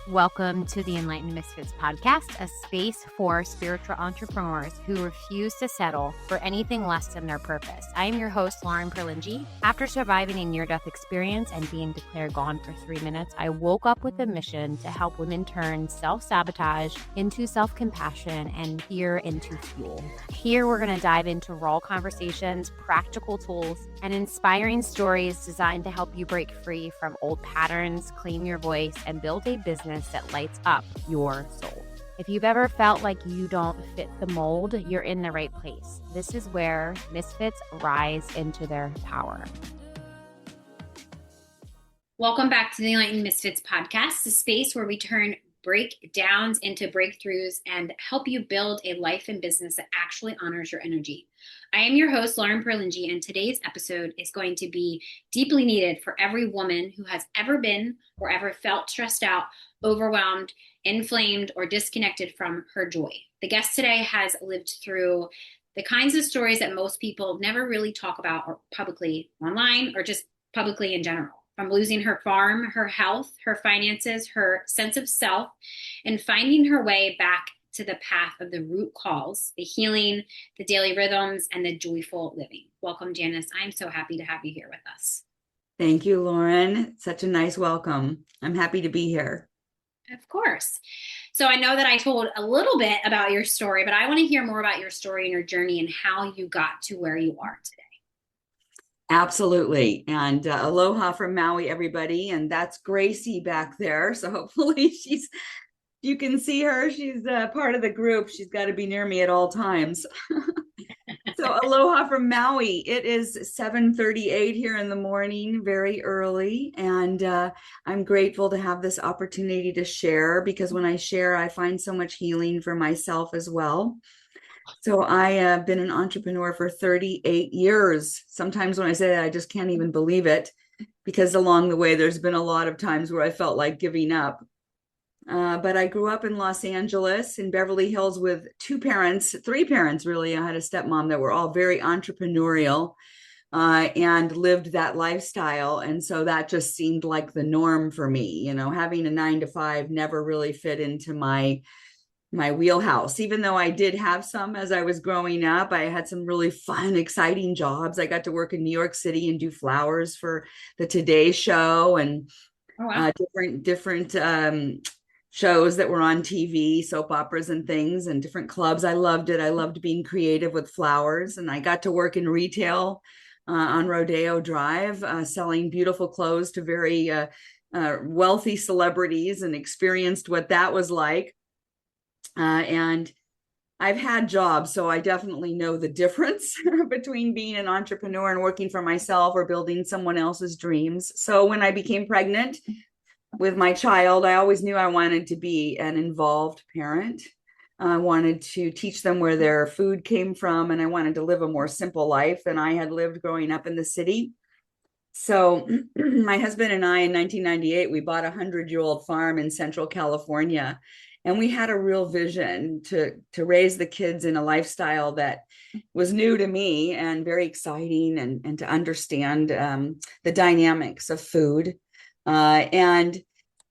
Welcome to the Enlightened Misfits podcast, a space for spiritual entrepreneurs who refuse to settle for anything less than their purpose. I am your host, Lauren Perlingi. After surviving a near-death experience and being declared gone for 3 minutes, I woke up with a mission to help women turn self-sabotage into self-compassion and fear into fuel. Here, we're going to dive into raw conversations, practical tools, and inspiring stories designed to help you break free from old patterns, claim your voice, and build a business that lights up your soul. If you've ever felt like you don't fit the mold, you're in the right place. This is where Misfits rise into their power. Welcome back to the Enlightened Misfits podcast, a space where we turn breakdowns into breakthroughs and help you build a life and business that actually honors your energy. I am your host, Lauren Perlingi, and today's episode is going to be deeply needed for every woman who has ever been or ever felt stressed out, overwhelmed, inflamed, or disconnected from her joy. The guest today has lived through the kinds of stories that most people never really talk about or publicly online or just publicly in general. From losing her farm, her health, her finances, her sense of self, and finding her way back to the path of the root cause, the healing, the daily rhythms, and the joyful living. Welcome, Janice. I'm so happy to have you here with us. Thank you, Lauren. Such a nice welcome. I'm happy to be here. Of course. So I know that I told a little bit about your story, but I want to hear more about your story and your journey and how you got to where you are today. Absolutely. And aloha from Maui, everybody. And that's Gracie back there. So hopefully you can see her. She's part of the group. She's got to be near me at all times. So aloha from Maui. It is 7:38 here in the morning, very early. And I'm grateful to have this opportunity to share, because when I share, I find so much healing for myself as well. So I have been an entrepreneur for 38 years. Sometimes when I say that, I just can't even believe it, because along the way, there's been a lot of times where I felt like giving up. But I grew up in Los Angeles, in Beverly Hills, with three parents, really. I had a stepmom that were all very entrepreneurial and lived that lifestyle. And so that just seemed like the norm for me. You know, having a 9-to-5 never really fit into my wheelhouse. Even though I did have some as I was growing up, I had some really fun, exciting jobs. I got to work in New York City and do flowers for the Today Show and different shows that were on TV, soap operas and things, and different clubs. I loved it. I loved being creative with flowers. And I got to work in retail on Rodeo Drive, selling beautiful clothes to very wealthy celebrities, and experienced what that was like. And I've had jobs, so I definitely know the difference between being an entrepreneur and working for myself or building someone else's dreams. So when I became pregnant with my child, I always knew I wanted to be an involved parent. I wanted to teach them where their food came from, and I wanted to live a more simple life than I had lived growing up in the city. So my husband and I, in 1998, we bought a 100-year-old farm in Central California. And we had a real vision to raise the kids in a lifestyle that was new to me and very exciting, and to understand the dynamics of food. And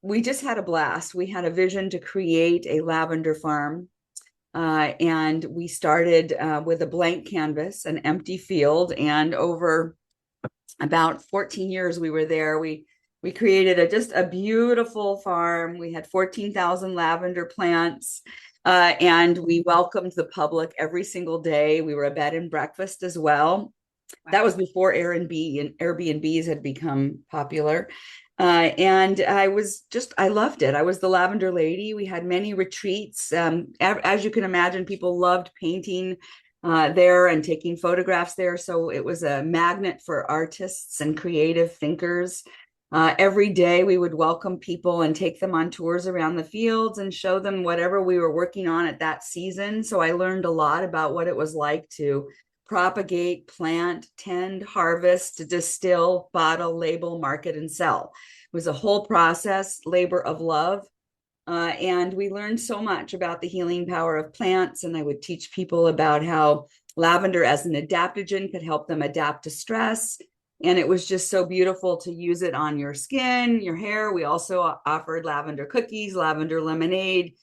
we just had a blast. We had a vision to create a lavender farm. And we started with a blank canvas, an empty field. And over about 14 years we were there, we created just a beautiful farm. We had 14,000 lavender plants, and we welcomed the public every single day. We were a bed and breakfast as well. Wow. That was before Airbnbs had become popular. And I loved it. I was the lavender lady. We had many retreats. As you can imagine, people loved painting there and taking photographs there. So it was a magnet for artists and creative thinkers. Every day we would welcome people and take them on tours around the fields and show them whatever we were working on at that season. So I learned a lot about what it was like to propagate, plant, tend, harvest, distill, bottle, label, market, and sell. It was a whole process, labor of love. And we learned so much about the healing power of plants. And I would teach people about how lavender as an adaptogen could help them adapt to stress, And it was just so beautiful to use it on your skin, your hair. We also offered lavender cookies, lavender lemonade,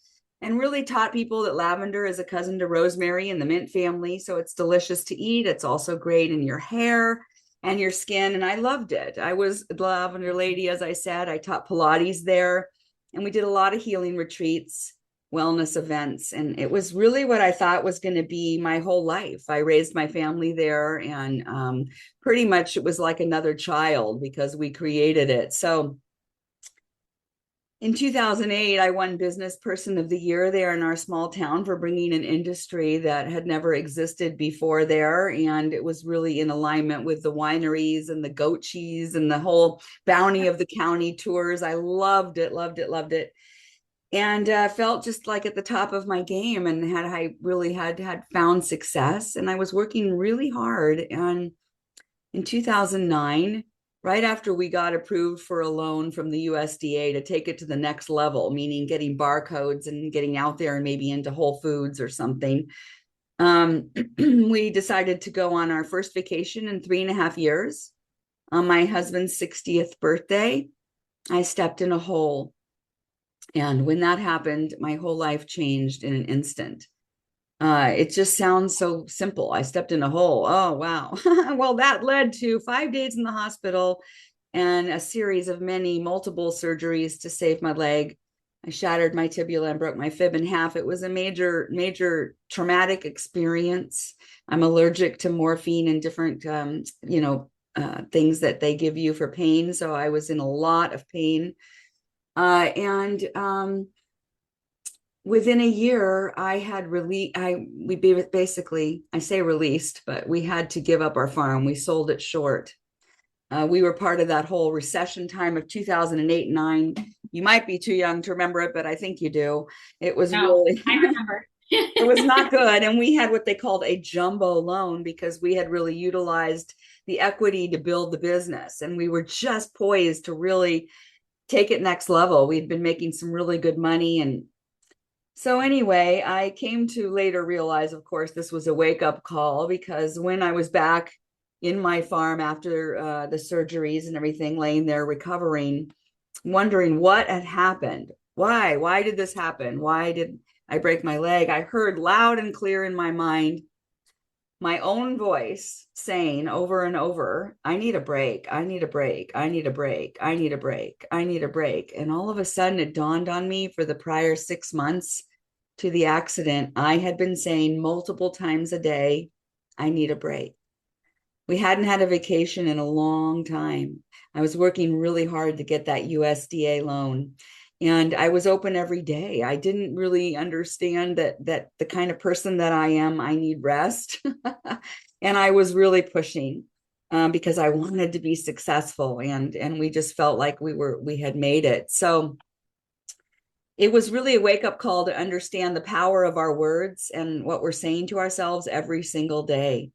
and really taught people that lavender is a cousin to rosemary in the mint family. So it's delicious to eat. It's also great in your hair and your skin. And I loved it. I was the lavender lady, as I said. I taught Pilates there, and we did a lot of healing retreats, wellness events. And it was really what I thought was going to be my whole life. I raised my family there, and pretty much it was like another child because we created it. So in 2008, I won Business Person of the Year there in our small town for bringing an industry that had never existed before there. And it was really in alignment with the wineries and the goat cheese and the whole bounty of the county tours. I loved it, loved it, loved it. And felt just like at the top of my game, and I really had found success. And I was working really hard. And in 2009, right after we got approved for a loan from the USDA to take it to the next level, meaning getting barcodes and getting out there and maybe into Whole Foods or something, we decided to go on our first vacation in 3.5 years. On my husband's 60th birthday, I stepped in a hole. And when that happened, my whole life changed in an instant. It just sounds so simple. I stepped in a hole. Oh, wow. Well, that led to 5 days in the hospital and a series of multiple surgeries to save my leg. I shattered my tibia and broke my fib in half. It was a major, major traumatic experience. I'm allergic to morphine and different, things that they give you for pain. So I was in a lot of pain. Within a year, I had released, I say released, but we had to give up our farm. We sold it short. We were part of that whole recession time of 2008 and 9. You might be too young to remember it, but I think you do. It was really, I remember. it was not good. And we had what they called a jumbo loan because we had really utilized the equity to build the business. And we were just poised to really take it next level. We'd been making some really good money. And so anyway, I came to later realize, of course, this was a wake-up call, because when I was back in my farm after the surgeries and everything, laying there recovering, wondering what had happened. Why did this happen? Why did I break my leg? I heard loud and clear in my mind my own voice saying over and over, I need a break. I need a break. I need a break. I need a break. I need a break. And all of a sudden it dawned on me, for the prior 6 months to the accident, I had been saying multiple times a day, I need a break. We hadn't had a vacation in a long time. I was working really hard to get that USDA loan. And I was open every day. I didn't really understand that the kind of person that I am, I need rest. And I was really pushing because I wanted to be successful. And we just felt like we had made it. So it was really a wake-up call to understand the power of our words and what we're saying to ourselves every single day.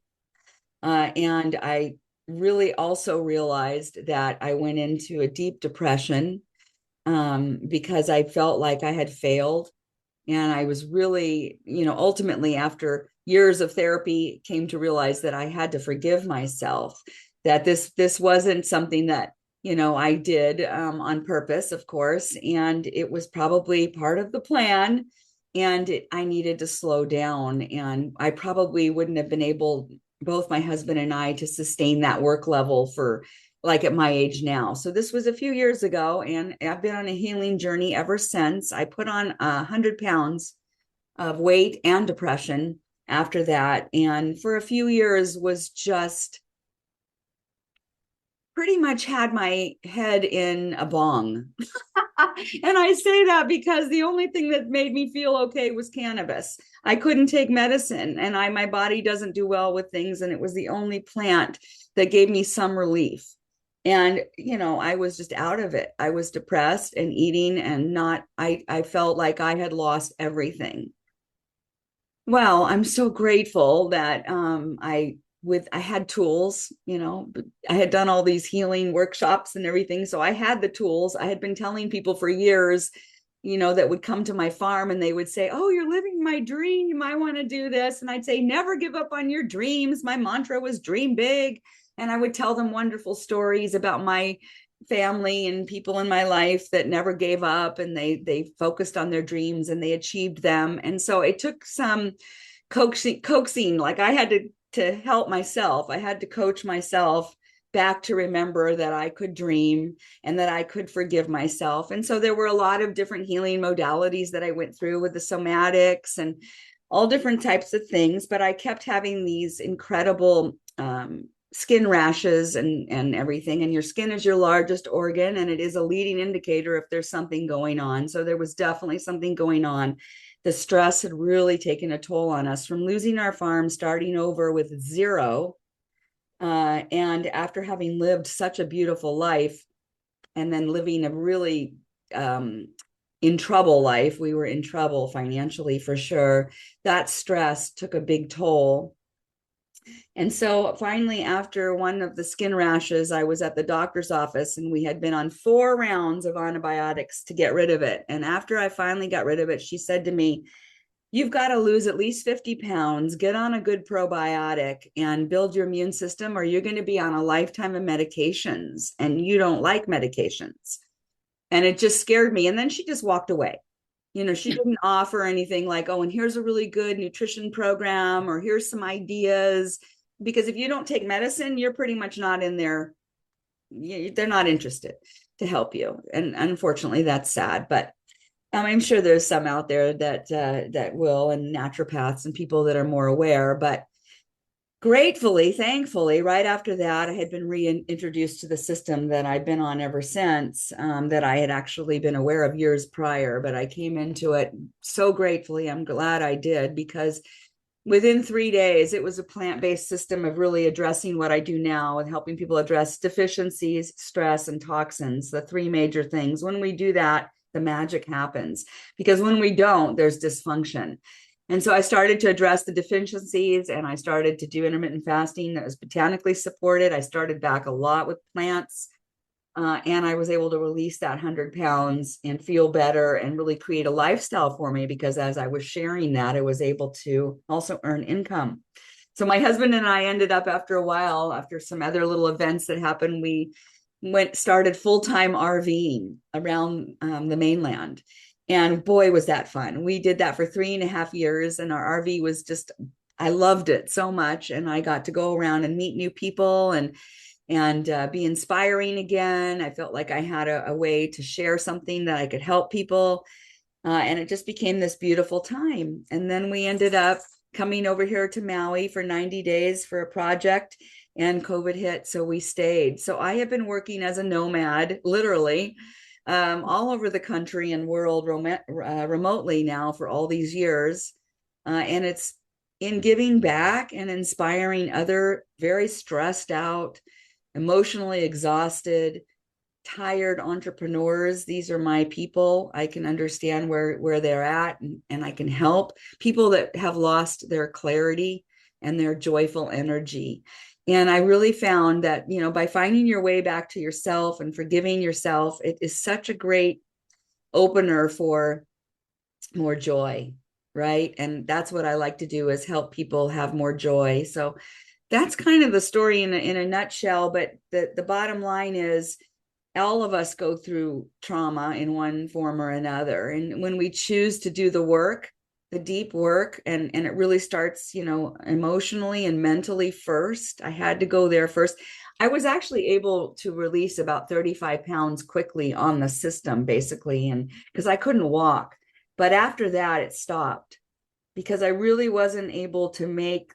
And I really also realized that I went into a deep depression because I felt like I had failed. And I was really, ultimately after years of therapy, came to realize that I had to forgive myself, that this wasn't something that, I did on purpose, of course. And it was probably part of the plan. And I needed to slow down. And I probably wouldn't have been able, both my husband and I, to sustain that work level for like at my age now. So this was a few years ago, and I've been on a healing journey ever since. I put on 100 pounds of weight and depression after that. And for a few years was just pretty much had my head in a bong. And I say that because the only thing that made me feel okay was cannabis. I couldn't take medicine, and my body doesn't do well with things. And it was the only plant that gave me some relief. And, I was just out of it. I was depressed and eating and I felt like I had lost everything. Well, I'm so grateful that I had tools, I had done all these healing workshops and everything. So I had the tools. I had been telling people for years, that would come to my farm and they would say, oh, you're living my dream. You might want to do this. And I'd say, never give up on your dreams. My mantra was dream big. And I would tell them wonderful stories about my family and people in my life that never gave up, and they focused on their dreams and they achieved them. And so it took some coaxing, like I had to help myself. I had to coach myself back to remember that I could dream and that I could forgive myself. And so there were a lot of different healing modalities that I went through with the somatics and all different types of things, but I kept having these incredible skin rashes and everything. And your skin is your largest organ, and it is a leading indicator if there's something going on. So there was definitely something going on. The stress had really taken a toll on us from losing our farm, starting over with zero. And after having lived such a beautiful life and then living a really in trouble life, we were in trouble financially for sure. That stress took a big toll. And so finally, after one of the skin rashes, I was at the doctor's office and we had been on 4 rounds of antibiotics to get rid of it. And after I finally got rid of it, she said to me, "You've got to lose at least 50 pounds, get on a good probiotic and build your immune system, or you're going to be on a lifetime of medications, and you don't like medications." And it just scared me. And then she just walked away. She didn't offer anything like, "Oh, and here's a really good nutrition program," or "Here's some ideas." Because if you don't take medicine, you're pretty much not in there. They're not interested to help you. And unfortunately, that's sad. But I'm sure there's some out there that will, and naturopaths and people that are more aware. But gratefully, thankfully, right after that, I had been reintroduced to the system that I've been on ever since, that I had actually been aware of years prior, but I came into it so gratefully. I'm glad I did, because within 3 days, it was a plant-based system of really addressing what I do now and helping people address deficiencies, stress, and toxins, the 3 major things. When we do that, the magic happens, because when we don't, there's dysfunction. And so I started to address the deficiencies, and I started to do intermittent fasting that was botanically supported. I started back a lot with plants, and I was able to release that 100 pounds and feel better and really create a lifestyle for me, because as I was sharing that, I was able to also earn income. So my husband and I ended up, after a while, after some other little events that happened, we started full-time RVing around the mainland. And boy, was that fun. We did that for 3.5 years, and our RV was just, I loved it so much. And I got to go around and meet new people and be inspiring again. I felt like I had a way to share something that I could help people. And it just became this beautiful time. And then we ended up coming over here to Maui for 90 days for a project, and COVID hit, so we stayed. So I have been working as a nomad, literally, all over the country and world remotely now for all these years. And it's in giving back and inspiring other very stressed out, emotionally exhausted, tired entrepreneurs. These are my people. I can understand where they're at, and I can help people that have lost their clarity and their joyful energy. And I really found that, by finding your way back to yourself and forgiving yourself, it is such a great opener for more joy, right? And that's what I like to do, is help people have more joy. So that's kind of the story in a nutshell. But the bottom line is, all of us go through trauma in one form or another. And when we choose to do the work, the deep work, and it really starts, emotionally and mentally first. I had to go there first. I was actually able to release about 35 pounds quickly on the system, basically, and because I couldn't walk. But after that, it stopped, because I really wasn't able to make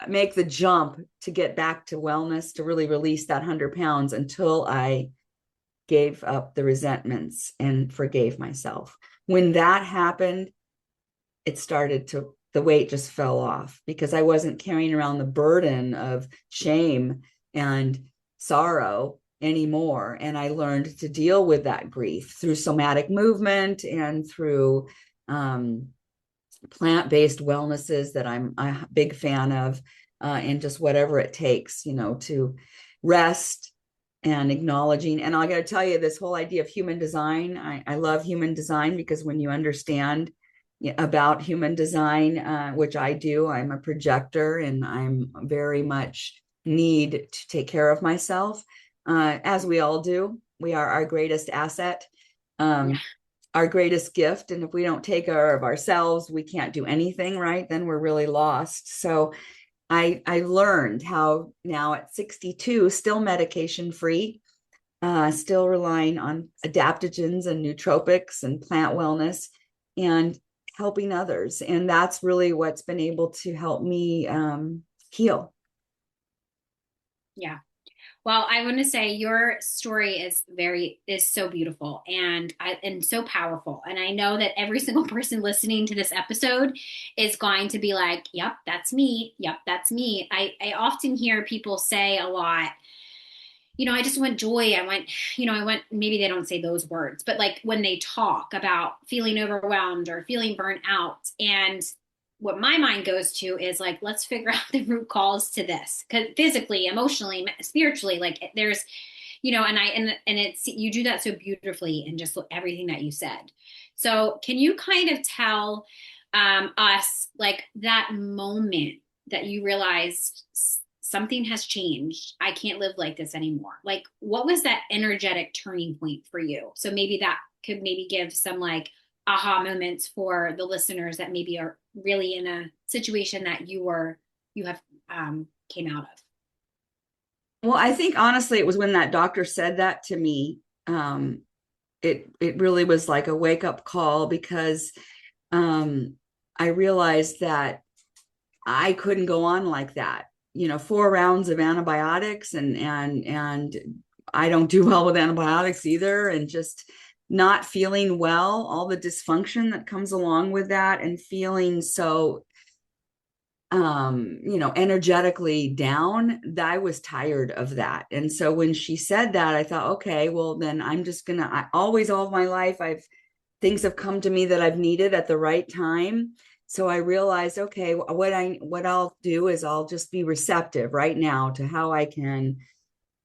the jump to get back to wellness, to really release that 100 pounds, until I gave up the resentments and forgave myself. When that happened, the weight just fell off, because I wasn't carrying around the burden of shame and sorrow anymore. And I learned to deal with that grief through somatic movement and through plant-based wellnesses that I'm a big fan of, and just whatever it takes, to rest and acknowledging. And I got to tell you, this whole idea of human design, I love human design, because when you understand about human design, which I do, I'm a projector, and I'm very much need to take care of myself, as we all do. We are our greatest asset, Yeah. our greatest gift. And if we don't take care of ourselves, we can't do anything, right? Then we're really lost. So I learned how now at 62, still medication free, still relying on adaptogens and nootropics and plant wellness and helping others. And that's really what's been able to help me heal. Yeah. Well, I want to say your story is so beautiful and so powerful. And I know that every single person listening to this episode is going to be like, "Yep, that's me. Yep, that's me." I often hear people say a lot, I just want joy. I want, maybe they don't say those words, but like when they talk about feeling overwhelmed or feeling burnt out. And what my mind goes to is like, let's figure out the root cause to this. Because physically, emotionally, spiritually, like there's, and it's, you do that so beautifully in just everything that you said. So can you kind of tell us like that moment that you realized something has changed. I can't live like this anymore. Like, what was that energetic turning point for you? So maybe that could maybe give some like aha moments for the listeners that maybe are really in a situation that you have came out of. Well, I think honestly, it was when that doctor said that to me. It really was like a wake up call because I realized that I couldn't go on like that. 4 rounds of antibiotics and I don't do well with antibiotics either, and just not feeling well, all the dysfunction that comes along with that, and feeling so energetically down. I was tired of that. And so when she said that, I thought, okay, well then I'm just gonna, I always, all of my life, things have come to me that I've needed at the right time. So I realized, okay, what I'll do is I'll just be receptive right now to how I can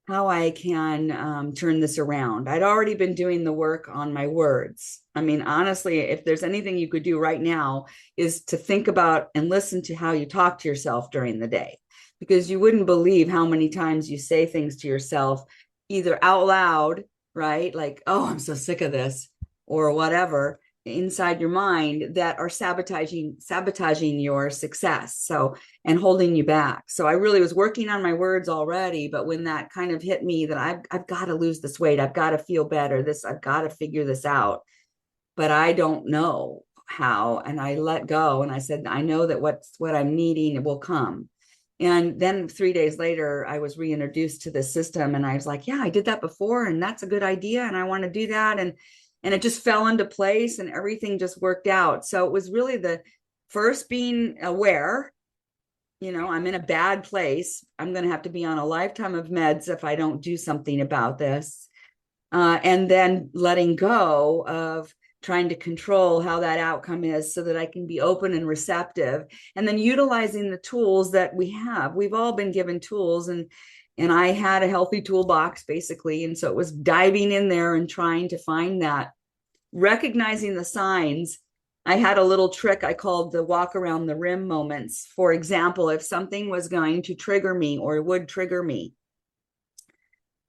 turn this around. I'd already been doing the work on my words. I mean, honestly, if there's anything you could do right now is to think about and listen to how you talk to yourself during the day, because you wouldn't believe how many times you say things to yourself, either out loud, right? Like, oh, I'm so sick of this, or whatever, inside your mind, that are sabotaging your success. So, and holding you back. So I really was working on my words already, but when that kind of hit me that I've got to lose this weight, I've got to feel better, I've got to figure this out, but I don't know how. And I let go and I said, I know that what I'm needing will come. And then 3 days later, I was reintroduced to this system, and I was like, yeah, I did that before, and that's a good idea, and I want to do that. And it just fell into place, and everything just worked out. So it was really the first being aware, I'm in a bad place. I'm going to have to be on a lifetime of meds if I don't do something about this. And then letting go of trying to control how that outcome is so that I can be open and receptive. And then utilizing the tools that we have. We've all been given tools, and I had a healthy toolbox basically. And so it was diving in there and trying to find that, recognizing the signs. I had a little trick I called the walk around the rim moments. For example, if something was going to trigger me or would trigger me,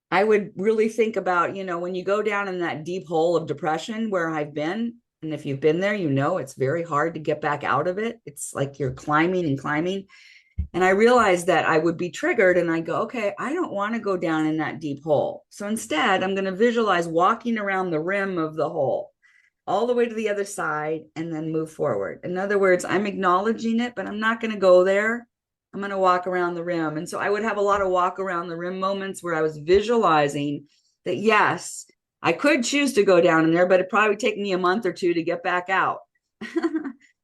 I would really think about, when you go down in that deep hole of depression where I've been, and if you've been there, it's very hard to get back out of it. It's like you're climbing and climbing. And I realized that I would be triggered, and I go, okay, I don't want to go down in that deep hole. So instead, I'm going to visualize walking around the rim of the hole all the way to the other side and then move forward. In other words, I'm acknowledging it, but I'm not going to go there. I'm going to walk around the rim. And so I would have a lot of walk around the rim moments where I was visualizing that, yes, I could choose to go down in there, but it'd probably take me a month or two to get back out.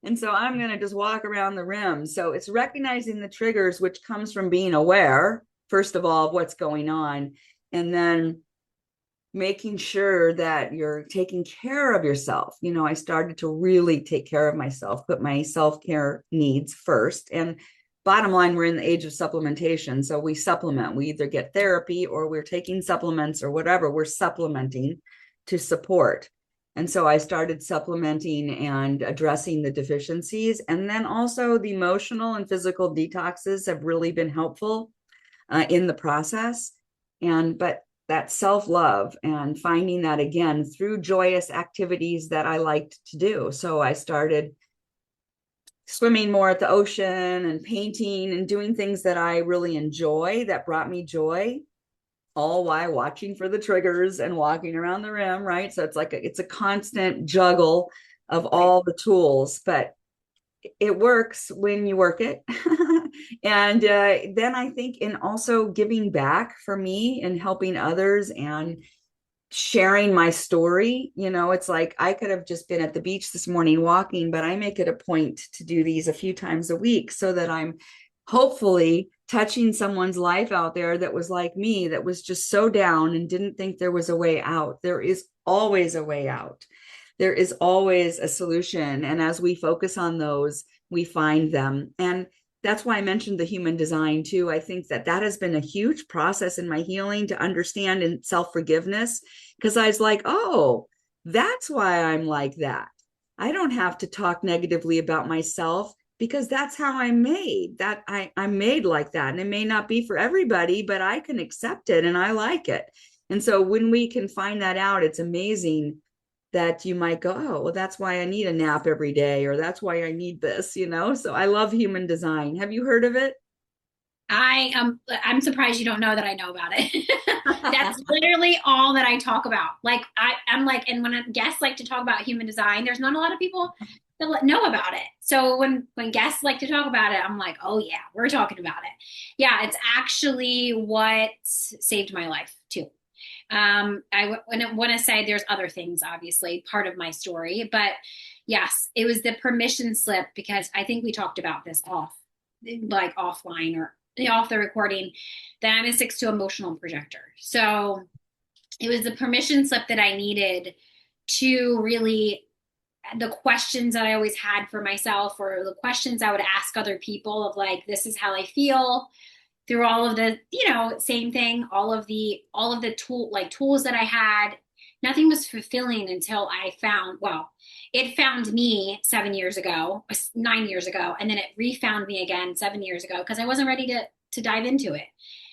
And so I'm going to just walk around the rim. So it's recognizing the triggers, which comes from being aware, first of all, of what's going on, and then making sure that you're taking care of yourself. I started to really take care of myself, put my self-care needs first. And bottom line, we're in the age of supplementation. So we supplement. We either get therapy or we're taking supplements or whatever. We're supplementing to support. And so I started supplementing and addressing the deficiencies. And then also the emotional and physical detoxes have really been helpful. in the process. But that self-love and finding that again through joyous activities that I liked to do. So I started swimming more at the ocean and painting and doing things that I really enjoy, that brought me joy, all while watching for the triggers and walking around the rim, right? So it's a constant juggle of all the tools, but it works when you work it. And then I think in also giving back for me and helping others and sharing my story. It's like I could have just been at the beach this morning walking, but I make it a point to do these a few times a week so that I'm hopefully touching someone's life out there that was like me, that was just so down and didn't think there was a way out. There is always a way out. There is always a solution. And as we focus on those, we find them. And that's why I mentioned the human design too. I think that has been a huge process in my healing to understand and self-forgiveness, because I was like, oh, that's why I'm like that. I don't have to talk negatively about myself because that's how I'm made. I'm made like that. And it may not be for everybody, but I can accept it and I like it. And so when we can find that out, it's amazing that you might go, oh, well, that's why I need a nap every day, or that's why I need this, So I love human design. Have you heard of it? I'm surprised you don't know that I know about it. That's literally all that I talk about. Like I'm like, and when guests like to talk about human design, there's not a lot of people that know about it. So when guests like to talk about it, I'm like, oh yeah, we're talking about it. Yeah, it's actually what saved my life too. I want to say there's other things, obviously, part of my story, but yes, it was the permission slip, because I think we talked about this offline or off the recording, that I'm a 6/2 emotional projector. So it was the permission slip that I needed to really, the questions that I always had for myself, or the questions I would ask other people of like, this is how I feel, through all of the, same thing, all of the tools that I had. Nothing was fulfilling until it found me 7 years ago, 9 years ago, and then it refound me again 7 years ago, because I wasn't ready to dive into it.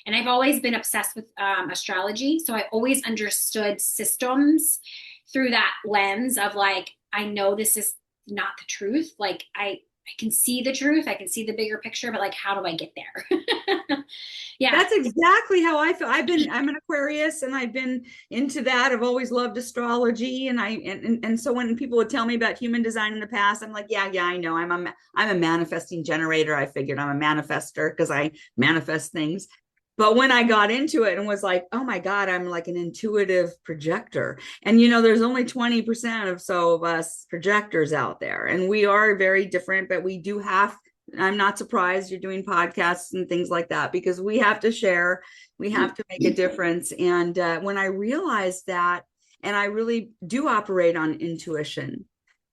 And I've always been obsessed with astrology, so I always understood systems through that lens of like, I know this is not the truth. Like I can see the truth, I can see the bigger picture, but like, how do I get there? Yeah. That's exactly how I feel. I'm an Aquarius and I've been into that. I've always loved astrology. And so when people would tell me about human design in the past, I'm like, yeah, I know. I'm a manifesting generator. I figured I'm a manifester because I manifest things. But when I got into it and was like, oh my God, I'm like an intuitive projector. And there's only 20% of us projectors out there. And we are very different, but we do have, I'm not surprised you're doing podcasts and things like that, because we have to share, we have to make a difference. And when I realized that, and I really do operate on intuition,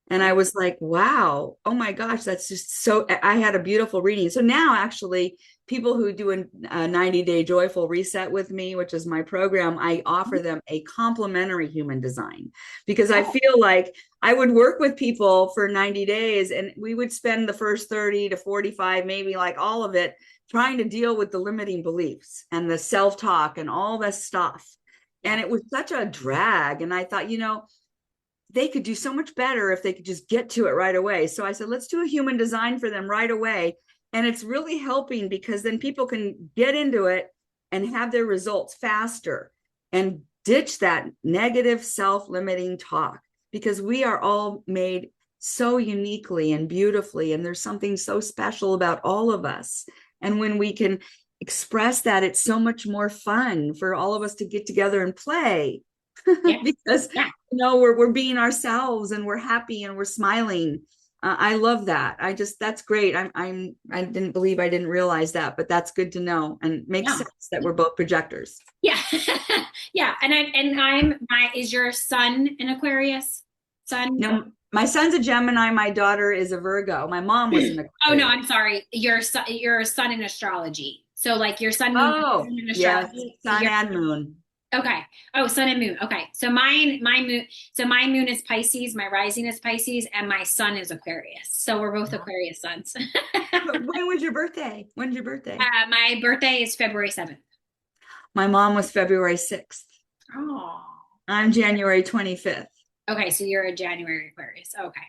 and I was like, wow, oh my gosh, that's just so, I had a beautiful reading. So now actually people who do a 90-day joyful reset with me, which is my program, I offer them a complimentary human design, because I feel like I would work with people for 90 days and we would spend the first 30 to 45, maybe like all of it, trying to deal with the limiting beliefs and the self-talk and all this stuff. And it was such a drag. And I thought, they could do so much better if they could just get to it right away. So I said, let's do a human design for them right away. And it's really helping, because then people can get into it and have their results faster and ditch that negative self-limiting talk, because we are all made so uniquely and beautifully. And there's something so special about all of us. And when we can express that, it's so much more fun for all of us to get together and play. Yeah. Because we're being ourselves and we're happy and we're smiling. I love that. That's great. I didn't realize that, but that's good to know, and makes sense that we're both projectors. Yeah. Yeah. Is your son an Aquarius? No, my son's a Gemini. My daughter is a Virgo. My mom was an Aquarius. Oh no, I'm sorry. Your son in astrology. So like your sun, moon, in astrology. Sun and moon. Okay. Oh, sun and moon. Okay. So my moon is Pisces, my rising is Pisces, and my sun is Aquarius. So we're both Wow. Aquarius suns. When was your birthday? When's your birthday? My birthday is February 7th. My mom was February 6th. Oh. I'm January 25th. Okay, so you're a January Aquarius. Okay.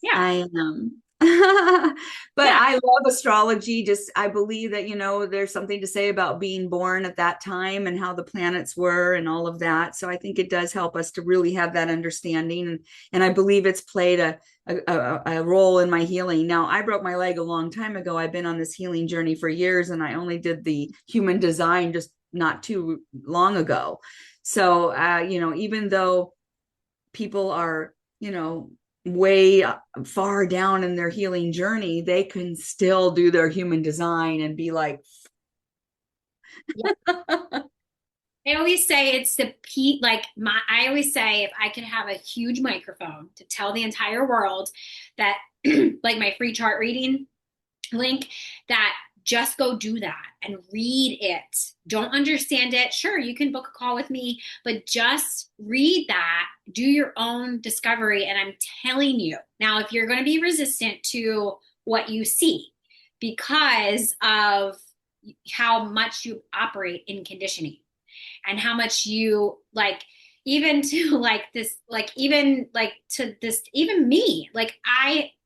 Yeah. I am. But Yeah. I love astrology. Just I believe that, there's something to say about being born at that time and how the planets were and all of that. So I think it does help us to really have that understanding. And I believe it's played a role in my healing. Now, I broke my leg a long time ago. I've been on this healing journey for years, and I only did the human design just not too long ago. So, even though people are, way far down in their healing journey, they can still do their human design and be like, I always say it's the peak, like I always say if I could have a huge microphone to tell the entire world that like my free chart reading link, that just go do that and read it. Don't understand it. Sure, you can book a call with me, but just read that, do your own discovery. And I'm telling you, now, if you're going to be resistant to what you see because of how much you operate in conditioning and how much you like, even to like this, like even like to this, even me, like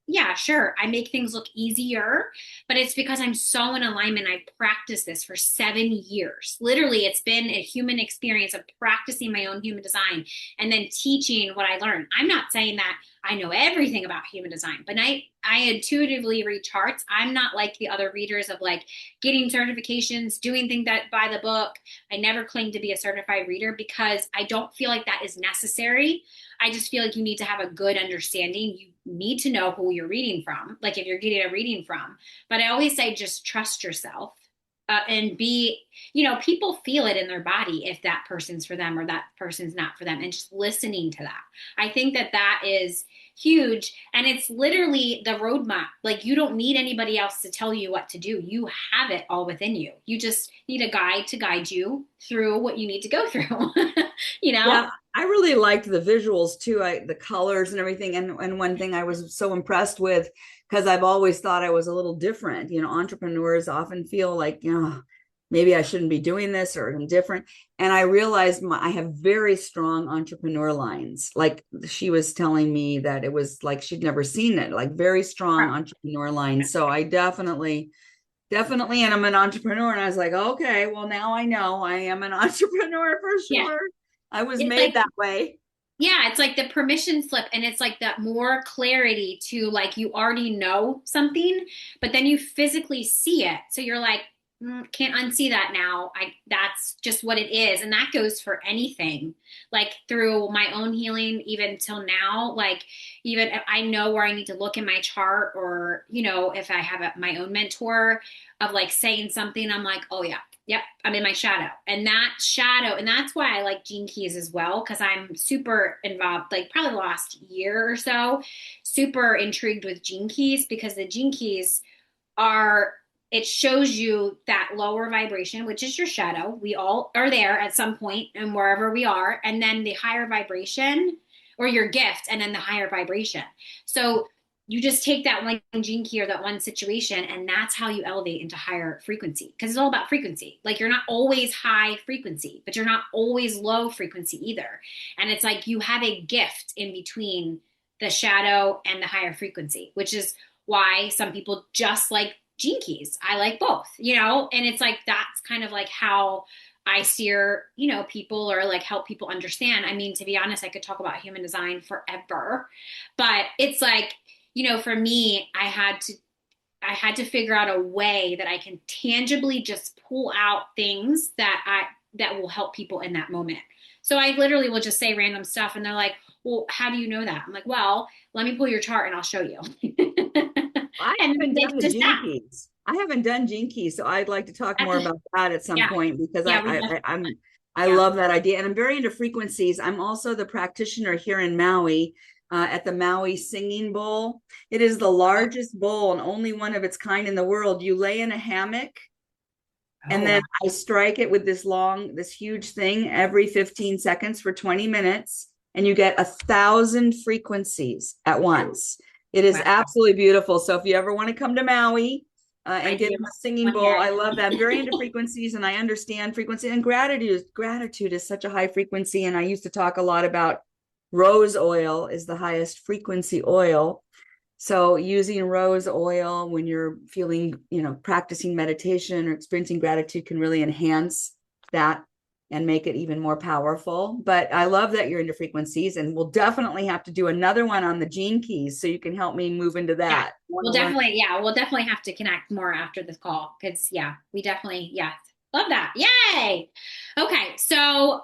yeah, sure, I make things look easier, but it's because I'm so in alignment. I practiced this for 7 years. Literally, it's been a human experience of practicing my own human design and then teaching what I learned. I'm not saying that I know everything about human design, but I intuitively read charts. I'm not like the other readers of like getting certifications, doing things that by the book. I never claimed to be a certified reader because I don't feel like that is necessary. I just feel like you need to have a good understanding. You need to know who you're reading from, like if you're getting a reading from. But I always say just trust yourself and be, people feel it in their body if that person's for them or that person's not for them, and just listening to that. I think that that is huge. And it's literally the roadmap. Like you don't need anybody else to tell you what to do. You have it all within you. You just need a guide to guide you through what you need to go through, you know? yeah, I really liked the visuals too, the colors and everything. And one thing I was so impressed with, because I've always thought I was a little different. Entrepreneurs often feel like, maybe I shouldn't be doing this or I'm different. And I realized I have very strong entrepreneur lines. Like she was telling me that it was like she'd never seen it, like very strong entrepreneur lines. So I definitely, and I'm an entrepreneur. And I was like, okay, well, now I know I am an entrepreneur for Yeah. sure. I was It's made like, that way. yeah, it's like the permission slip, and it's like that more clarity to like you already know something, but then you physically see it. So you're like, can't unsee that now. That's just what it is. And that goes for anything, like through my own healing, even till now. Like, even if I know where I need to look in my chart, or, if I have my own mentor of like saying something, I'm like, oh, yeah. Yep, I'm in my shadow. And that's why I like Gene Keys as well, because I'm super involved, like probably the last year or so, super intrigued with Gene Keys, because the Gene Keys are, it shows you that lower vibration, which is your shadow. We all are there at some point and wherever we are, and then the higher vibration, or your gift, and then the higher vibration. So you just take that one gene key or that one situation, and that's how you elevate into higher frequency, because it's all about frequency. Like you're not always high frequency, but you're not always low frequency either. And it's like you have a gift in between the shadow and the higher frequency, which is why some people just like gene keys. I like both, and it's like that's kind of like how I steer, people, or like help people understand. I mean, to be honest, I could talk about human design forever, but it's like, for me, I had to figure out a way that I can tangibly just pull out things that will help people in that moment. So I literally will just say random stuff, and they're like, "Well, how do you know that?" I'm like, "Well, let me pull your chart and I'll show you." I And haven't it's done the just gene that. keys. I haven't done gene keys, so I'd like to talk more about that at some Yeah, point, because yeah, we I yeah. love that idea, and I'm very into frequencies. I'm also the practitioner here in Maui, at the Maui Singing Bowl. It is the largest bowl and only one of its kind in the world. You lay in a hammock And Oh, then wow. I strike it with this huge thing every 15 seconds for 20 minutes, and you get 1,000 frequencies at once. It is Wow. absolutely beautiful. So if you ever want to come to Maui I and do get in a singing one bowl, day. I love that. I'm very into frequencies and I understand frequency, and gratitude is such a high frequency. And I used to talk a lot about rose oil is the highest frequency oil. So using rose oil when you're feeling, practicing meditation or experiencing gratitude can really enhance that and make it even more powerful. But I love that you're into frequencies, and we'll definitely have to do another one on the gene keys so you can help me move into Yeah. that. I want to learn. We'll definitely have to connect more after this call because we definitely, love that. Yay. Okay. So,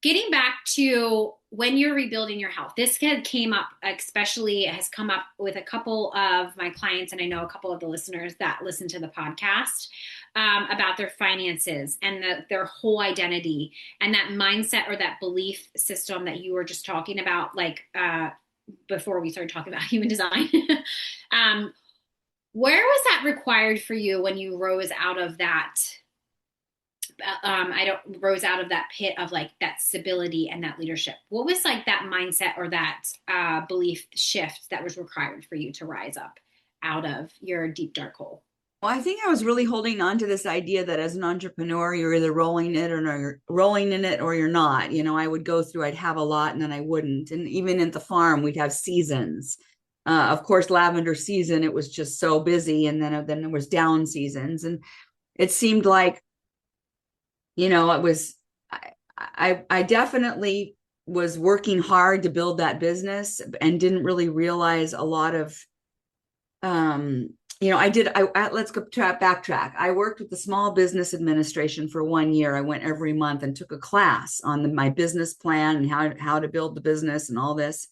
getting back to when you're rebuilding your health, this came up, especially has come up with a couple of my clients, and I know a couple of the listeners that listen to the podcast, about their finances and their whole identity and that mindset or that belief system that you were just talking about, like, before we started talking about human design. um, where was that required for you when you rose out of that? I don't rose out of that pit of like that stability and that leadership. What was like that mindset or that belief shift that was required for you to rise up out of your deep dark hole? Well, I think I was really holding on to this idea that as an entrepreneur, you're either rolling it or you're rolling in it or you're not. I would go through, I'd have a lot and then I wouldn't. And even at the farm, we'd have seasons. Of course, lavender season, it was just so busy. And then there was down seasons. And it seemed like, it was, I definitely was working hard to build that business and didn't really realize a lot of, let's go backtrack. I worked with the Small Business Administration for 1 year. I went every month and took a class on my business plan and how to build the business and all this.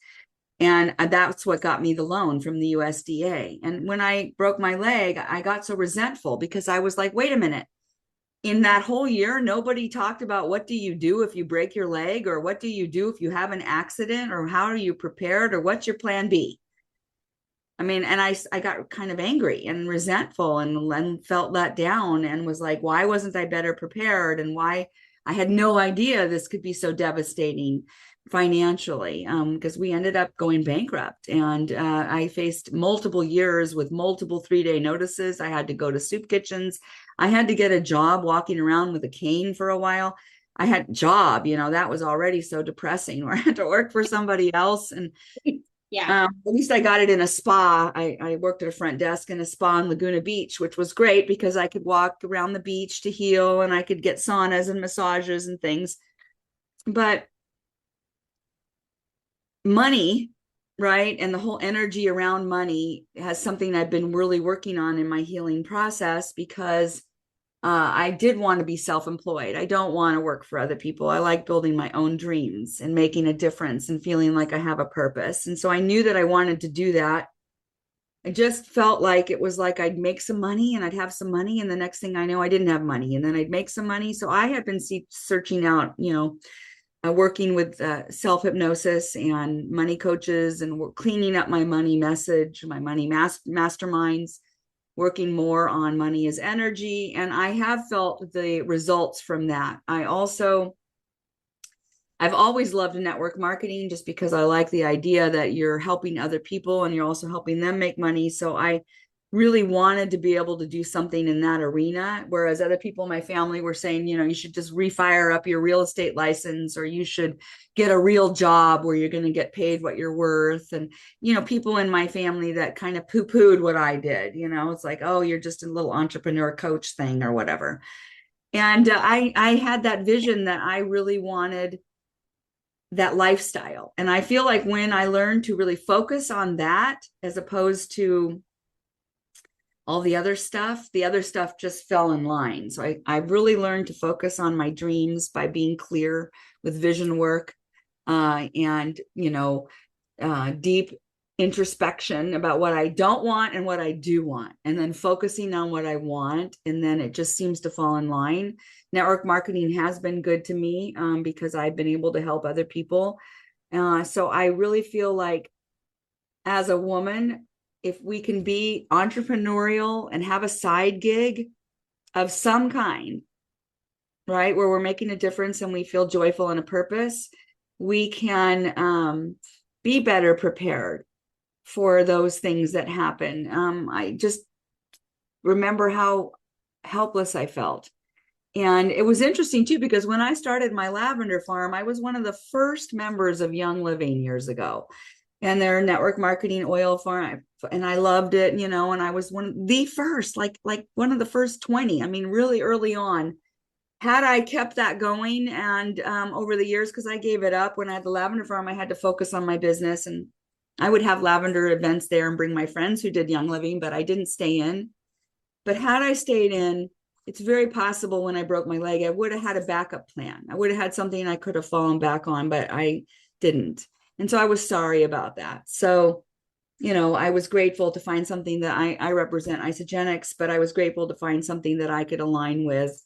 And that's what got me the loan from the USDA. And when I broke my leg, I got so resentful because I was like, wait a minute. In that whole year, nobody talked about what do you do if you break your leg, or what do you do if you have an accident, or how are you prepared, or what's your plan B? I mean, and I got kind of angry and resentful and felt let down and was like, why wasn't I better prepared? And why I had no idea this could be so devastating financially, because we ended up going bankrupt. And I faced multiple years with multiple 3-day notices. I had to go to soup kitchens. I had to get a job walking around with a cane for a while. I had a job, that was already so depressing, where I had to work for somebody else. And Yeah. at least I got it in a spa. I worked at a front desk in a spa in Laguna Beach, which was great because I could walk around the beach to heal and I could get saunas and massages and things. But money, right? And the whole energy around money has something I've been really working on in my healing process, because I did want to be self-employed. I don't want to work for other people. I like building my own dreams and making a difference and feeling like I have a purpose. And so I knew that I wanted to do that. I just felt like it was like I'd make some money and I'd have some money. And the next thing I know, I didn't have money. And then I'd make some money. So I had been searching out, working with self-hypnosis and money coaches, and cleaning up my money message, my money masterminds, working more on money as energy. And I have felt the results from that. I've always loved network marketing just because I like the idea that you're helping other people and you're also helping them make money. So I really wanted to be able to do something in that arena. Whereas other people in my family were saying, you should just refire up your real estate license, or you should get a real job where you're going to get paid what you're worth. And, people in my family that kind of poo-pooed what I did, it's like, oh, you're just a little entrepreneur coach thing or whatever. And I had that vision that I really wanted that lifestyle. And I feel like when I learned to really focus on that, as opposed to all the other stuff just fell in line. So I really learned to focus on my dreams by being clear with vision work, and, deep introspection about what I don't want and what I do want, and then focusing on what I want. And then it just seems to fall in line. Network marketing has been good to me, because I've been able to help other people. So I really feel like, as a woman, if we can be entrepreneurial and have a side gig, of some kind, right? Where we're making a difference and we feel joyful and a purpose, we can be better prepared for those things that happen. I just remember how helpless I felt. And it was interesting too, because when I started my lavender farm, I was one of the first members of Young Living years ago. And their network marketing oil farm, and I loved it, you know, and I was one of the first, like one of the first 20. I mean, really early on. Had I kept that going and over the years, because I gave it up when I had the lavender farm, I had to focus on my business, and I would have lavender events there and bring my friends who did Young Living, but I didn't stay in. But had I stayed in, it's very possible when I broke my leg, I would have had a backup plan. I would have had something I could have fallen back on, but I didn't. And so I was sorry about that. So, you know, I was grateful to find something that I represent Isogenics, but I was grateful to find something that I could align with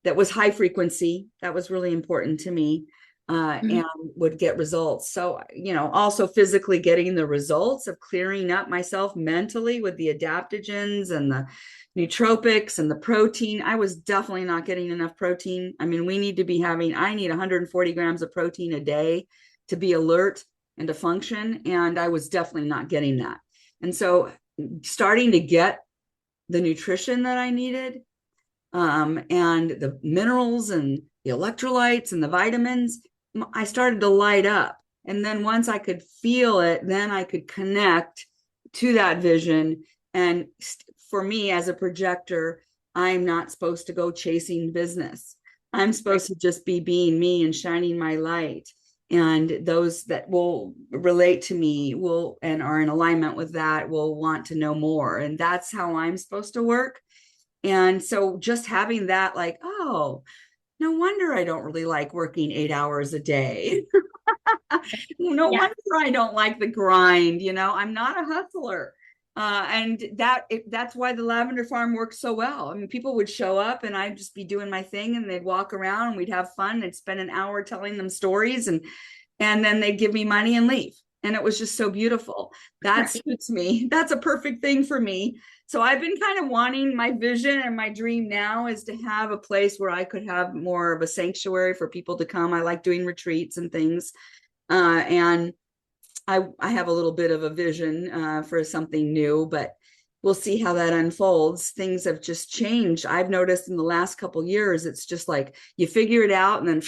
that was high frequency. That was really important to me. And would get results. So, you know, also physically getting the results of clearing up myself mentally with the adaptogens and the nootropics and the protein. I was definitely not getting enough protein. I mean, I need 140 grams of protein a day to be alert and to function. And I was definitely not getting that. And so starting to get the nutrition that I needed, and the minerals and the electrolytes and the vitamins, I started to light up. And then once I could feel it, then I could connect to that vision. And for me as a projector, I'm not supposed to go chasing business. I'm supposed to just be being me and shining my light. And those that will relate to me will and are in alignment with that will want to know more. And that's how I'm supposed to work. And so just having that, like, oh, no wonder I don't really like working 8 hours a day. No Yeah. wonder I don't like the grind. You know, I'm not a hustler. And that's why the lavender farm works so well. I mean, people would show up and I'd just be doing my thing and they'd walk around and we'd have fun. They'd spend an hour telling them stories and then they'd give me money and leave. And it was just so beautiful. That suits me. That's a perfect thing for me. So I've been kind of wanting, my vision and my dream now is to have a place where I could have more of a sanctuary for people to come. I like doing retreats and things. And I have a little bit of a vision for something new, but we'll see how that unfolds. Things have just changed. I've noticed in the last couple of years, it's just like you figure it out and then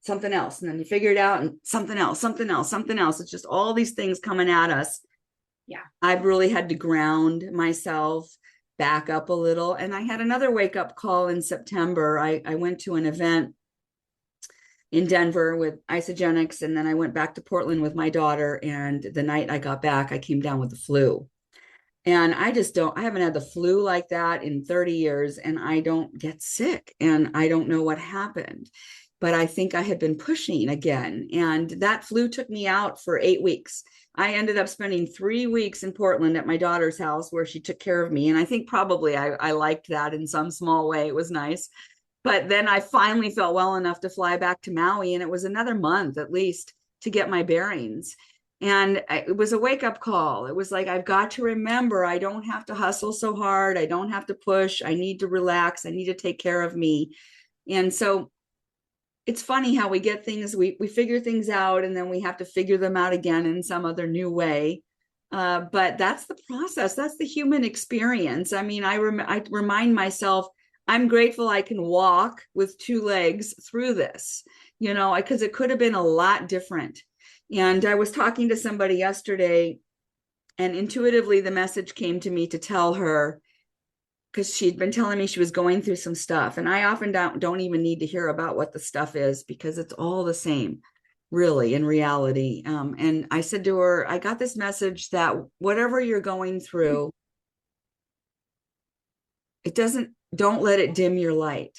something else, and then you figure it out and something else, something else, something else. It's just all these things coming at us. Yeah. I've really had to ground myself, back up a little. And I had another wake up call in September. I went to an event in Denver with Isogenics, and then I went back to Portland with my daughter. And the night I got back, I came down with the flu. And I haven't had the flu like that in 30 years, and I don't get sick, and I don't know what happened. But I think I had been pushing again. And that flu took me out for 8 weeks. I ended up spending 3 weeks in Portland at my daughter's house where she took care of me. And I think probably I liked that in some small way. It was nice. But then I finally felt well enough to fly back to Maui. And it was another month at least to get my bearings. And it was a wake up call. It was like, I've got to remember, I don't have to hustle so hard. I don't have to push. I need to relax. I need to take care of me. And so it's funny how we get things, we figure things out and then we have to figure them out again in some other new way. But that's the process. That's the human experience. I mean, I remind myself, I'm grateful I can walk with 2 legs through this, you know, because it could have been a lot different. And I was talking to somebody yesterday, and intuitively the message came to me to tell her, because she'd been telling me she was going through some stuff. And I often don't even need to hear about what the stuff is because it's all the same, really, in reality. And I said to her, I got this message that whatever you're going through, don't let it dim your light.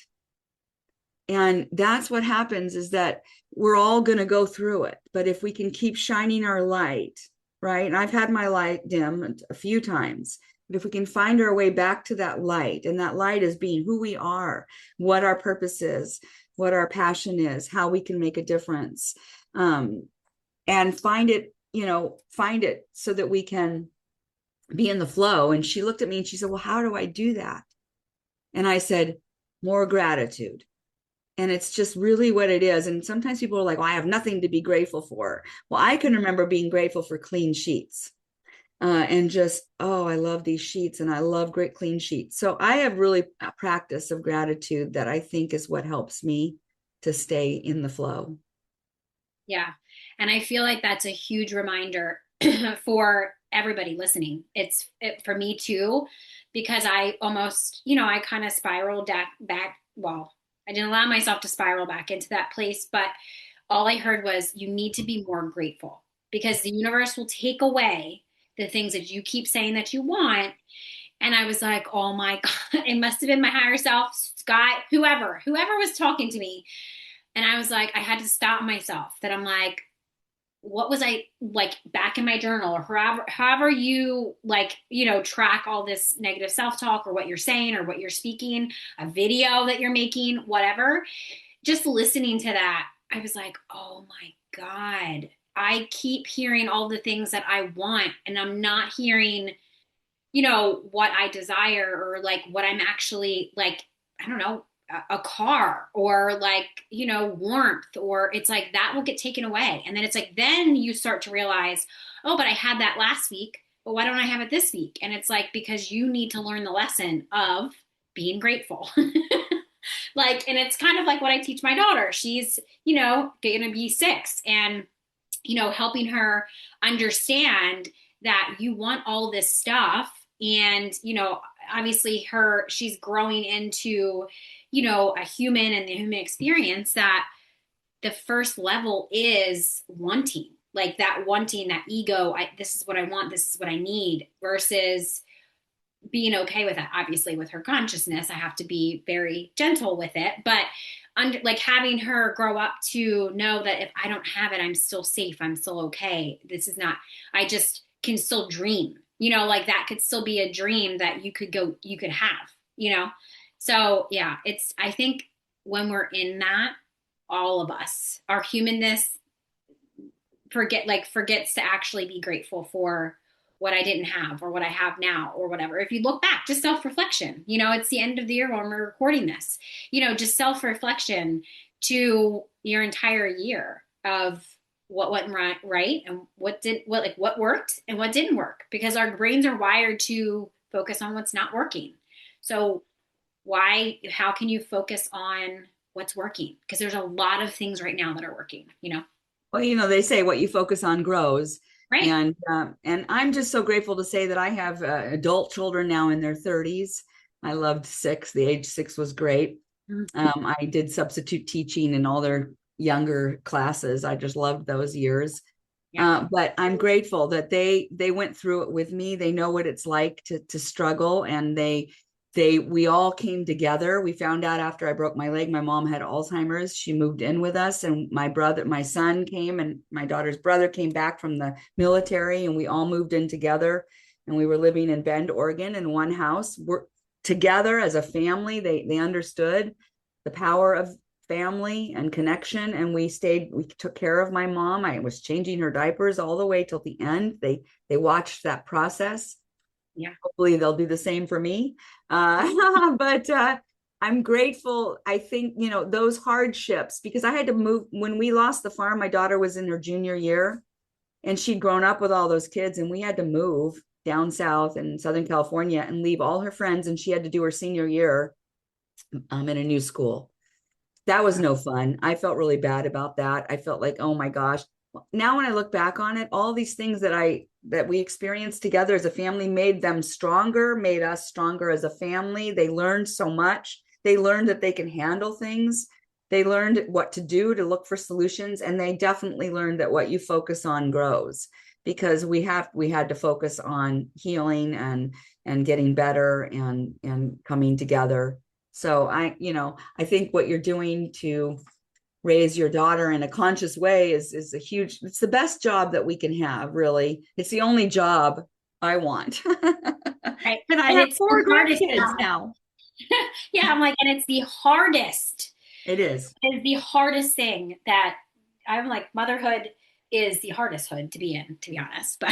And that's what happens, is that we're all going to go through it. But if we can keep shining our light, right? And I've had my light dim a few times. But if we can find our way back to that light, and that light is being who we are, what our purpose is, what our passion is, how we can make a difference, and find it so that we can be in the flow. And she looked at me and she said, well, how do I do that? And I said, more gratitude. And it's just really what it is. And sometimes people are like, well, I have nothing to be grateful for. Well, I can remember being grateful for clean sheets and just, oh, I love these sheets and I love great clean sheets. So I have really a practice of gratitude that I think is what helps me to stay in the flow. Yeah. And I feel like that's a huge reminder for everybody listening. For me too, because I almost, I kind of spiraled back. Well, I didn't allow myself to spiral back into that place, but all I heard was you need to be more grateful because the universe will take away the things that you keep saying that you want. And I was like, oh my God, it must have been my higher self, Scott, whoever was talking to me. And I was like, I had to stop myself that I'm like, what was I like back in my journal or however you like, track all this negative self-talk or what you're saying or what you're speaking, a video that you're making, whatever. Just listening to that, I was like, oh my God, I keep hearing all the things that I want and I'm not hearing, what I desire or like what I'm actually like, I don't know, a car or like, warmth, or it's like that will get taken away. And then it's like, then you start to realize, oh, but I had that last week, but why don't I have it this week? And it's like, because you need to learn the lesson of being grateful. Like, and it's kind of like what I teach my daughter. She's, going to be 6 and, helping her understand that you want all this stuff. And, obviously she's growing into, a human and the human experience that the first level is wanting, like that wanting, that ego. This is what I want. This is what I need versus being okay with it. Obviously with her consciousness, I have to be very gentle with it, but like having her grow up to know that if I don't have it, I'm still safe. I'm still okay. This is not, I just can still dream, like that could still be a dream that you could have, So yeah, I think when we're in that, all of us, our humanness forgets to actually be grateful for what I didn't have or what I have now or whatever. If you look back, just self-reflection, it's the end of the year when we're recording this, just self-reflection to your entire year of what went right and what worked and what didn't work, because our brains are wired to focus on what's not working. So how can you focus on what's working? Because there's a lot of things right now that are working, Well, they say what you focus on grows. Right. And I'm just so grateful to say that I have adult children now in their 30s. I loved 6. The age 6 was great. I did substitute teaching in all their younger classes. I just loved those years. Yeah. But I'm grateful that they went through it with me. They know what it's like to struggle, and we all came together. We found out after I broke my leg, my mom had Alzheimer's. She moved in with us, and my son came, and my daughter's brother came back from the military, and we all moved in together. And we were living in Bend, Oregon, in one house. We're together as a family. They understood the power of family and connection, and we took care of my mom. I was changing her diapers all the way till the end. They watched that process. Yeah. Hopefully they'll do the same for me. But I'm grateful. I think, those hardships, because I had to move when we lost the farm. My daughter was in her junior year and she'd grown up with all those kids, and we had to move down south in Southern California and leave all her friends. And she had to do her senior year in a new school. That was no fun. I felt really bad about that. I felt like, oh my gosh. Now when I look back on it, all these things that we experienced together as a family made them stronger, made us stronger as a family. They learned so much. They learned that they can handle things. They learned what to do to look for solutions. And they definitely learned that what you focus on grows, because we had to focus on healing and getting better and coming together. So I think what you're doing to raise your daughter in a conscious way is it's the best job that we can have, really. It's the only job I want. Right. And I And have it's 4 the hardest grandkids job. now. Yeah, I'm like, and it's the hardest. It is. It's the hardest thing that I'm like, motherhood is the hardest hood to be in, to be honest. But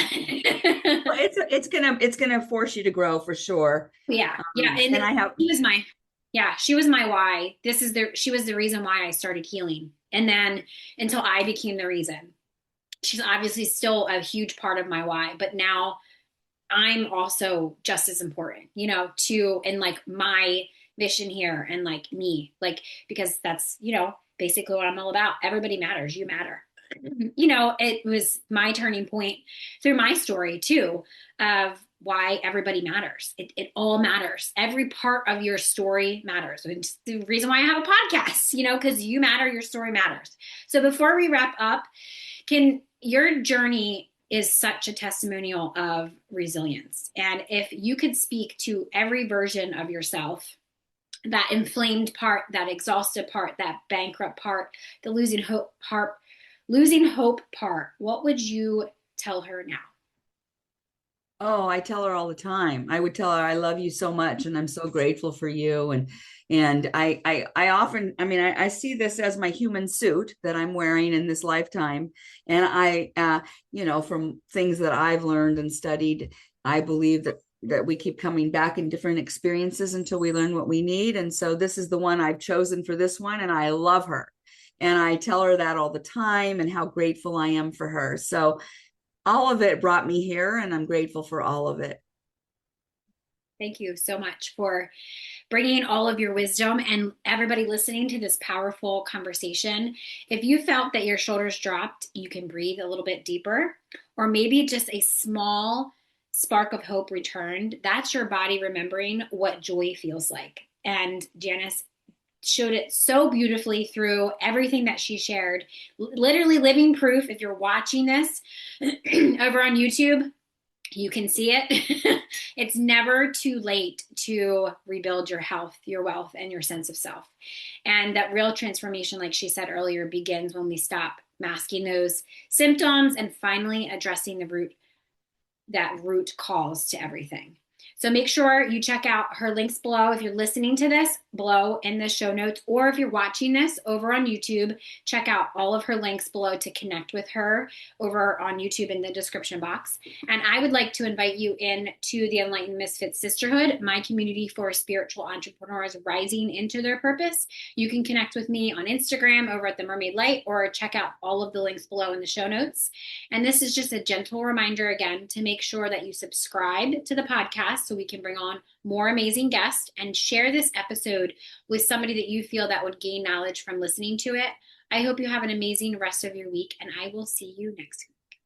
Well, it's gonna force you to grow for sure. yeah, yeah. And And I have he was my Yeah, she was my why. She was the reason why I started healing. And then until I became the reason. She's obviously still a huge part of my why, but now I'm also just as important, to, and like my mission here and like me, like, because that's, basically what I'm all about. Everybody matters. You matter. It was my turning point through my story too, of why everybody matters. It all matters. Every part of your story matters. It's the reason why I have a podcast, because you matter, your story matters. So before we wrap up, can your journey is such a testimonial of resilience. And if you could speak to every version of yourself, that inflamed part, that exhausted part, that bankrupt part, the losing hope part, what would you tell her now? Oh, I tell her all the time. I would tell her I love you so much and I'm so grateful for you. And I often, I mean, I see this as my human suit that I'm wearing in this lifetime. And from things that I've learned and studied, I believe that we keep coming back in different experiences until we learn what we need. And so this is the one I've chosen for this one, and I love her. And I tell her that all the time and how grateful I am for her. So all of it brought me here, and I'm grateful for all of it. Thank you so much for bringing all of your wisdom and everybody listening to this powerful conversation. If you felt that your shoulders dropped, you can breathe a little bit deeper, or maybe just a small spark of hope returned. That's your body remembering what joy feels like. And Janice showed it so beautifully through everything that she shared. Literally living proof. If you're watching this over on YouTube, you can see it. It's never too late to rebuild your health, your wealth, and your sense of self. And that real transformation, like she said earlier, begins when we stop masking those symptoms and finally addressing that root cause to everything. So make sure you check out her links below. If you're listening to this, below in the show notes, or if you're watching this over on YouTube, check out all of her links below to connect with her over on YouTube in the description box. And I would like to invite you in to the Enlightened Misfits Sisterhood, my community for spiritual entrepreneurs rising into their purpose. You can connect with me on Instagram over at the Mermaid Light, or check out all of the links below in the show notes. And this is just a gentle reminder again to make sure that you subscribe to the podcast so we can bring on more amazing guests, and share this episode with somebody that you feel that would gain knowledge from listening to it. I hope you have an amazing rest of your week, and I will see you next week.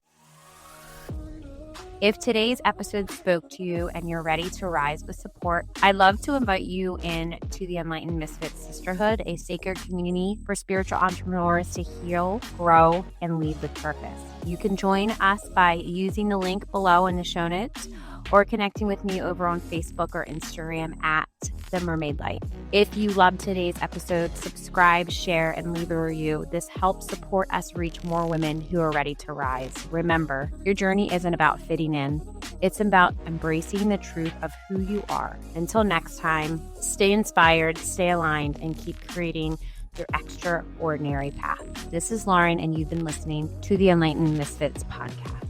If today's episode spoke to you and you're ready to rise with support, I'd love to invite you in to the Enlightened Misfits Sisterhood, a sacred community for spiritual entrepreneurs to heal, grow, and lead with purpose. You can join us by using the link below in the show notes, or connecting with me over on Facebook or Instagram at The Mermaid Light. If you loved today's episode, subscribe, share, and leave a review. This helps support us reach more women who are ready to rise. Remember, your journey isn't about fitting in. It's about embracing the truth of who you are. Until next time, stay inspired, stay aligned, and keep creating your extraordinary path. This is Lauren, and you've been listening to the Enlightened Misfits podcast.